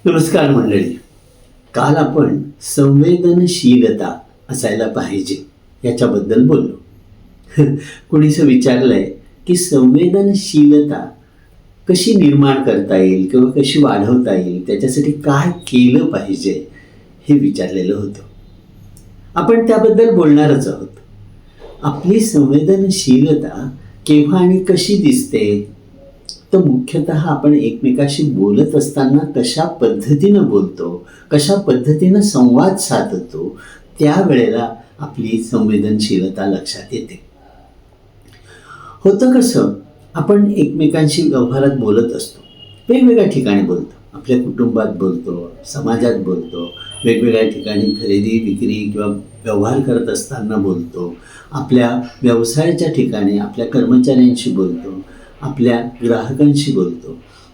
नमस्कार मंडळी. काल आपण संवेदनशीलता असायला पाहिजे याच्याबद्दल बोललो. कोणीसं विचारलंय की संवेदनशीलता कशी निर्माण करता येईल किंवा कशी वाढवता येईल, त्याच्यासाठी काय केलं पाहिजे हे विचारलेलं होतं. आपण त्याबद्दल बोलणारच आहोत. आपली संवेदनशीलता केव्हा आणि कशी दिसते, तर मुख्यतः आपण एकमेकाशी बोलत असताना कशा पद्धतीनं बोलतो, कशा पद्धतीनं संवाद साधतो, त्यावेळेला आपली संवेदनशीलता लक्षात येते. होतं कसं, आपण एकमेकांशी व्यवहारात बोलत असतो, वेगवेगळ्या ठिकाणी बोलतो. आपल्या कुटुंबात बोलतो, समाजात बोलतो, वेगवेगळ्या ठिकाणी खरेदी विक्री किंवा व्यवहार करत असताना बोलतो, आपल्या व्यवसायाच्या ठिकाणी आपल्या कर्मचाऱ्यांशी बोलतो, आपल्या ग्राहकांशी बोलतो.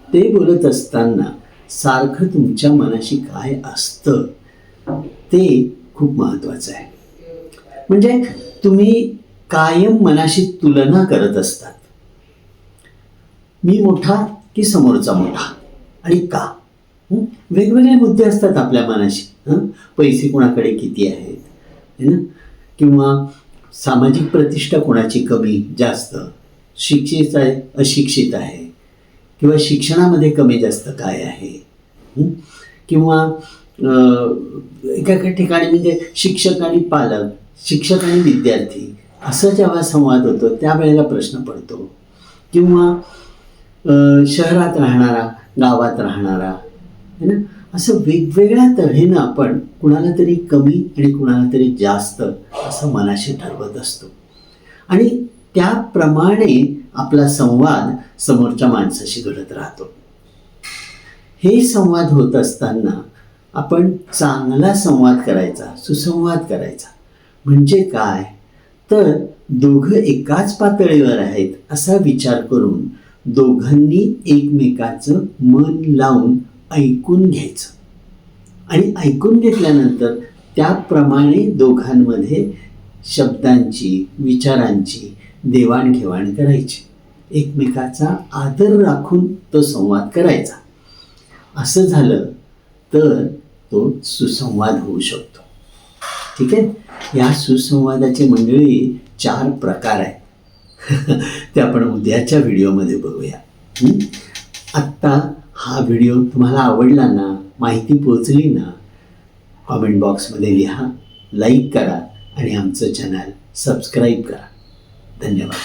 ते बोलत असताना सारखं तुमच्या मनाशी काय असतं ते खूप महत्त्वाचं आहे. म्हणजे तुम्ही कायम मनाशी तुलना करत असतात. मी मोठा की समोरचा मोठा, आणि का? वेगवेगळे मुद्दे असतात आपल्या मनाशी. पैसे कोणाकडे किती आहेत, है ना, किंवा सामाजिक प्रतिष्ठा कोणाची कमी जास्त, शिक्षित आहे अशिक्षित आहे, किंवा शिक्षणामध्ये कमी जास्त काय आहे, किंवा एका ठिकाणी म्हणजे शिक्षक आणि पालक, शिक्षक आणि विद्यार्थी असं जेव्हा संवाद होतो त्यावेळेला प्रश्न पडतो. किंवा शहरात राहणारा गावात राहणारा, है ना, असं वेगवेगळ्या तऱ्हेनं आपण कुणाला तरी कमी आणि कुणाला तरी जास्त असं मनाशी ठरवत असतो. आणि त्याप्रमाणे आपला संवाद समोरच्या माणसाशी घडत राहतो. हे संवाद होत असताना आपण चांगला संवाद करायचा, सुसंवाद करायचा. म्हणजे काय, तर दोघं एकाच पातळीवर आहेत असा विचार करून दोघांनी एकमेकाचं मन लावून ऐकून घ्यायचं. आणि ऐकून घेतल्यानंतर त्याप्रमाणे दोघांमध्ये शब्दांची, विचारांची देवाणघेवाण करायची. एकमेकाचा आदर राखून तो संवाद करायचा. असं झालं तर तो सुसंवाद होऊ शकतो. ठीक आहे. या सुसंवादाचे मंडळी 4 प्रकार आहेत. ते आपण उद्याच्या व्हिडिओमध्ये बघूया. आत्ता हा व्हिडिओ तुम्हाला आवडला ना, माहिती पोचली ना, कॉमेंट बॉक्समध्ये लिहा, लाईक करा आणि आमचं चॅनल सबस्क्राईब करा. धन्यवाद.